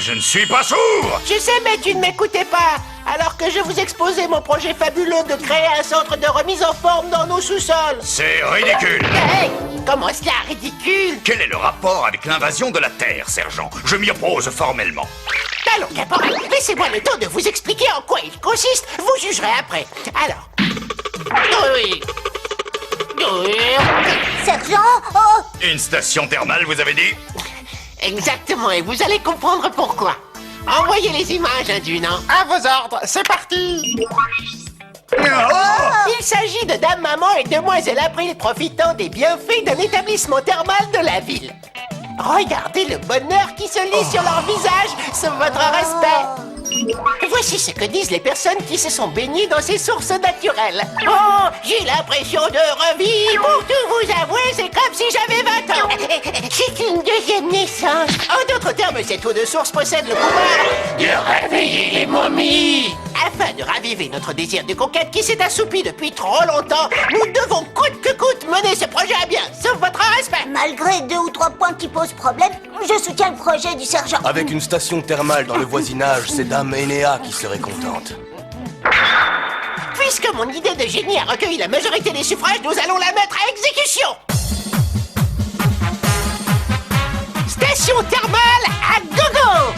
Je ne suis pas sourd! Je sais, mais tu ne m'écoutais pas. Alors que je vous exposais mon projet fabuleux de créer un centre de remise en forme dans nos sous-sols. C'est ridicule! Hey, comment cela, ridicule? Quel est le rapport avec l'invasion de la Terre, sergent? Je m'y oppose formellement. Allons, caporal, laissez-moi le temps de vous expliquer en quoi il consiste. Vous jugerez après. Alors... Oui. Sergent, oh! Une station thermale, vous avez dit? Exactement, et vous allez comprendre pourquoi. Envoyez les images, hein, Dune, hein. À vos ordres, c'est parti! Il s'agit de Dame Maman et Demoiselle April profitant des bienfaits d'un établissement thermal de la ville. Regardez le bonheur qui se lit sur leur visage, sous votre respect. Voici ce que disent les personnes qui se sont baignées dans ces sources naturelles. Oh, j'ai l'impression de revivre. Pour tout vous avouer, c'est comme si j'avais 20 ans. C'est une deuxième naissance. En d'autres termes, cette eau de source possède le pouvoir de réveiller les momies. Afin de raviver notre désir de conquête qui s'est assoupi depuis trop longtemps, nous devons coûte que coûte mener ce projet à bien, sauf votre respect. Malgré 2 ou 3 points qui posent problème, je soutiens le projet du sergent. Avec une station thermale dans le voisinage, c'est Dame Enea qui serait contente. Puisque mon idée de génie a recueilli la majorité des suffrages, nous allons la mettre à exécution. Station thermale à gogo.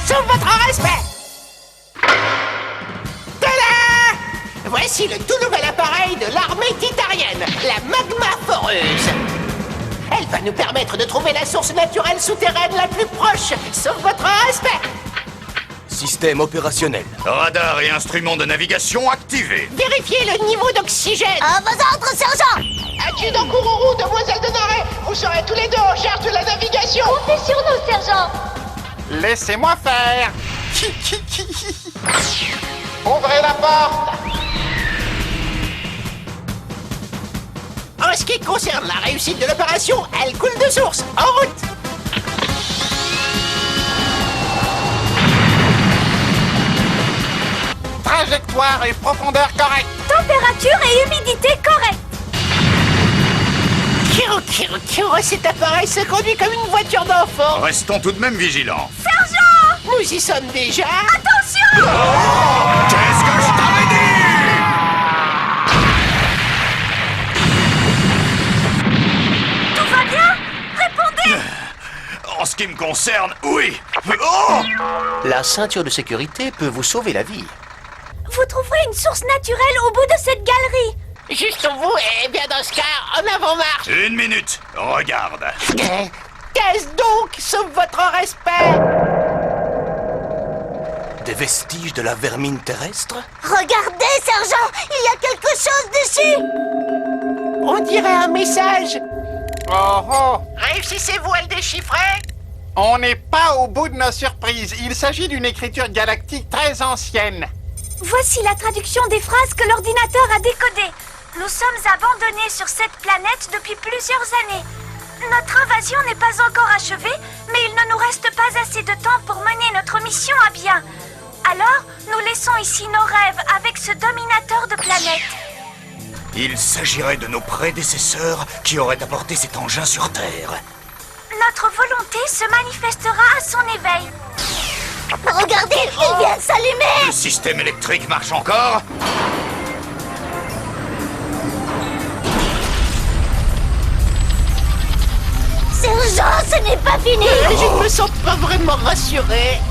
Sauf votre respect. Tada! Voici le tout nouvel appareil de l'armée titarienne, la magma foreuse. Elle va nous permettre de trouver la source naturelle souterraine la plus proche, sauf votre respect. Système opérationnel. Radar et instruments de navigation activés. Vérifiez le niveau d'oxygène. À vos ordres, sergent! Adjudant Kourourou, demoiselle de Naré, vous serez tous les deux en charge de la navigation. Comptez sur nous, sergent! Laissez-moi faire! Ouvrez la porte! En ce qui concerne la réussite de l'opération, elle coule de source. En route! Trajectoire et profondeur correcte! Température et humidité correcte! Kiro, cet appareil se conduit comme une voiture d'enfant. Restons tout de même vigilants. Sergent! Nous y sommes déjà. Attention! Qu'est-ce que je t'avais dit? Tout va bien? Répondez! En ce qui me concerne, oui. Oh! La ceinture de sécurité peut vous sauver la vie. Vous trouverez une source naturelle au bout de cette galerie. Juste au bout, et bien dans ce cas, en avant-marche. 1 minute. Regarde. Qu'est-ce donc, sauf votre respect? Des vestiges de la vermine terrestre? Regardez, sergent! Il y a quelque chose dessus! On dirait un message. Oh oh! Réussissez-vous à le déchiffrer? On n'est pas au bout de nos surprises. Il s'agit d'une écriture galactique très ancienne. Voici la traduction des phrases que l'ordinateur a décodées. Nous sommes abandonnés sur cette planète depuis plusieurs années. Notre invasion n'est pas encore achevée, mais il ne nous reste pas assez de temps pour mener notre mission à bien. Alors, nous laissons ici nos rêves avec ce dominateur de planète. Il s'agirait de nos prédécesseurs qui auraient apporté cet engin sur Terre. Notre volonté se manifestera à son éveil. Regardez, il vient de s'allumer! Le système électrique marche encore? Sergent, ce n'est pas fini! Je ne me sens pas vraiment rassuré.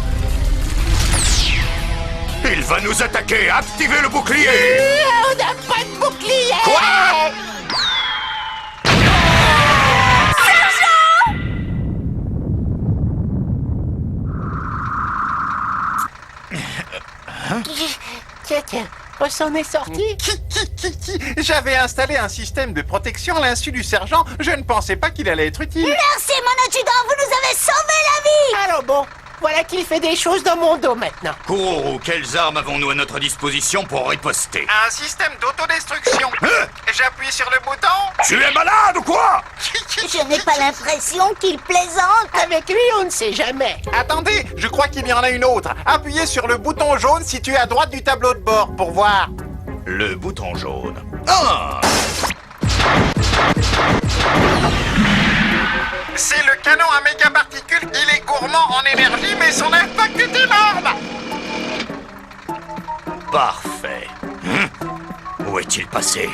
Il va nous attaquer! Activez le bouclier! On n'a pas de bouclier. Quoi? Tiens, on s'en est sorti. J'avais installé un système de protection à l'insu du sergent. Je ne pensais pas qu'il allait être utile. Merci, mon adjudant, vous nous avez sauvé la vie! Alors bon, voilà qu'il fait des choses dans mon dos maintenant. Kourourou, quelles armes avons-nous à notre disposition pour riposter? Un système d'autodestruction. Hein? J'appuie sur le bouton. Tu es malade ou quoi? Je n'ai pas l'impression qu'il plaisante. Avec lui, on ne sait jamais. Attendez, je crois qu'il y en a une autre. Appuyez sur le bouton jaune situé à droite du tableau de bord pour voir. Le bouton jaune. Ah! C'est le canon à méga particules. Il est gourmand en énergie, mais son impact est énorme. Parfait. Où est-il passé?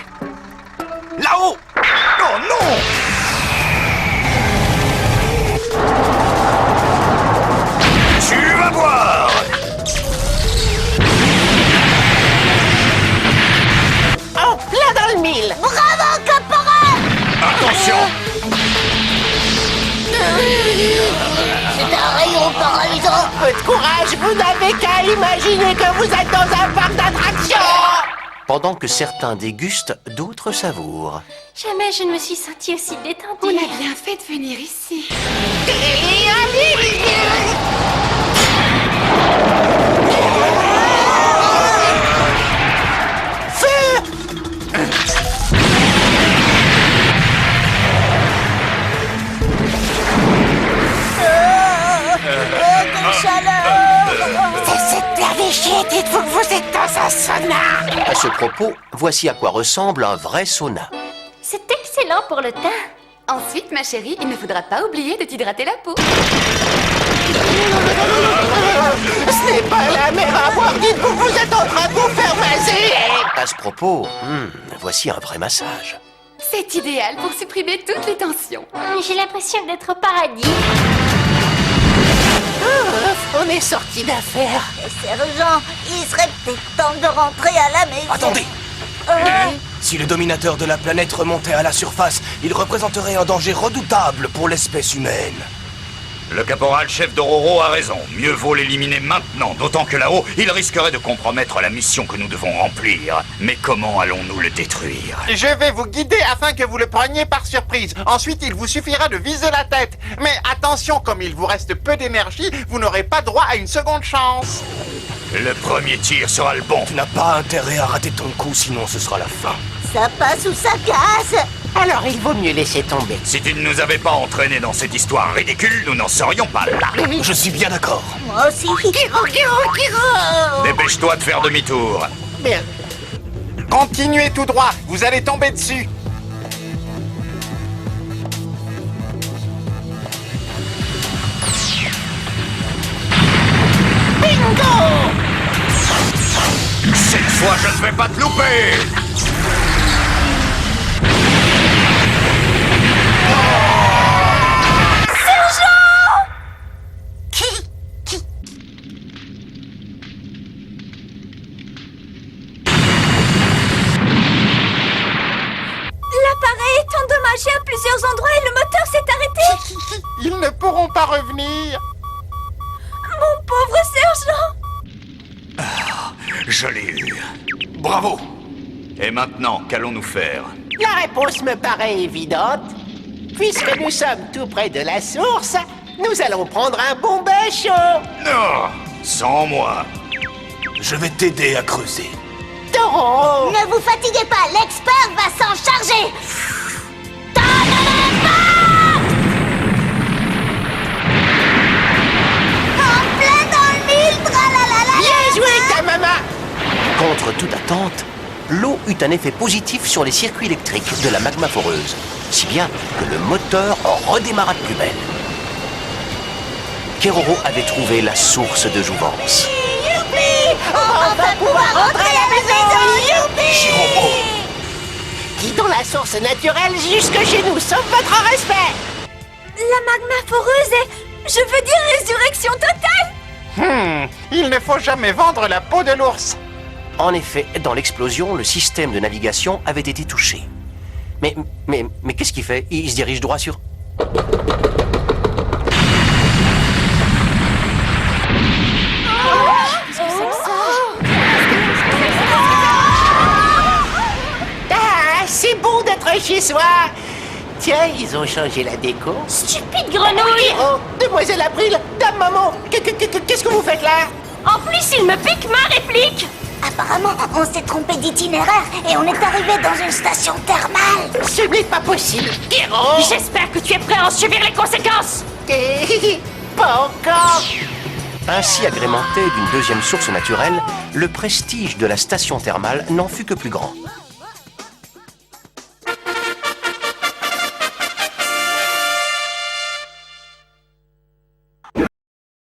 Là-haut! Oh non! Tu vas voir! En plein dans le mille. Bravo, caporal! Attention! C'est un rayon paralysant. Peu de courage, vous n'avez qu'à imaginer que vous êtes dans un parc d'attractions. Pendant que certains dégustent, d'autres savourent. Jamais je ne me suis sentie aussi détendue. On a bien fait de venir ici. C'est cette clavichée, dites-vous que vous êtes dans un sauna. À ce propos, voici à quoi ressemble un vrai sauna. C'est excellent pour le teint. Ensuite, ma chérie, il ne faudra pas oublier de t'hydrater la peau. Ce n'est pas la mer à boire, dites-vous que vous êtes en train de vous faire masser. À ce propos, voici un vrai massage. C'est idéal pour supprimer toutes les tensions. J'ai l'impression d'être au paradis. On est sorti d'affaires. Sergent, il serait peut-être temps de rentrer à la maison. Attendez! Si le dominateur de la planète remontait à la surface, il représenterait un danger redoutable pour l'espèce humaine. Le caporal-chef d'Ororo a raison. Mieux vaut l'éliminer maintenant, d'autant que là-haut, il risquerait de compromettre la mission que nous devons remplir. Mais comment allons-nous le détruire? Je vais vous guider afin que vous le preniez par surprise. Ensuite, il vous suffira de viser la tête. Mais attention, comme il vous reste peu d'énergie, vous n'aurez pas droit à une seconde chance. Le premier tir sera le bon. Tu n'as pas intérêt à rater ton coup, sinon ce sera la fin. Ça passe ou ça casse. Alors il vaut mieux laisser tomber. Si tu ne nous avais pas entraînés dans cette histoire ridicule, nous n'en serions pas là. Je suis bien d'accord. Moi aussi. Kiro. Dépêche-toi de faire demi-tour. Bien. Continuez tout droit, vous allez tomber dessus. Cette fois, je ne vais pas te louper. L'appareil est endommagé à plusieurs endroits et le moteur s'est arrêté. Ils ne pourront pas revenir. Mon pauvre sergent. Je l'ai eu. Bravo. Et maintenant, qu'allons-nous faire? La réponse me paraît évidente. Puisque nous sommes tout près de la source, nous allons prendre un bon bain chaud. Non, sans moi. Je vais t'aider à creuser. Taureau. Ne vous fatiguez pas, l'expert va s'en charger. En plein dans le mille, tralalala. Bien joué, ta maman. Contre toute attente, l'eau eut un effet positif sur les circuits électriques de la magma foreuse, si bien que le moteur en redémarra de plus belle. Keroro avait trouvé la source de jouvence. Youpi! On va pouvoir rentrer à la maison. Youpi! Quittons la source naturelle jusque chez nous, sauf votre respect. La magma foreuse est, je veux dire, résurrection totale. Il ne faut jamais vendre la peau de l'ours. En effet, dans l'explosion, le système de navigation avait été touché. Mais qu'est-ce qu'il fait? Il se dirige droit sur... Ah, c'est bon d'être chez soi. Tiens, ils ont changé la déco. Stupide grenouille! Oh, demoiselle April, dame maman, qu'est-ce que vous faites là? En plus, il me pique ma réplique! Apparemment, on s'est trompé d'itinéraire et on est arrivé dans une station thermale. Ce n'est pas possible, Kiro. J'espère que tu es prêt à en subir les conséquences! Pas encore. Ainsi agrémenté d'une deuxième source naturelle, le prestige de la station thermale n'en fut que plus grand.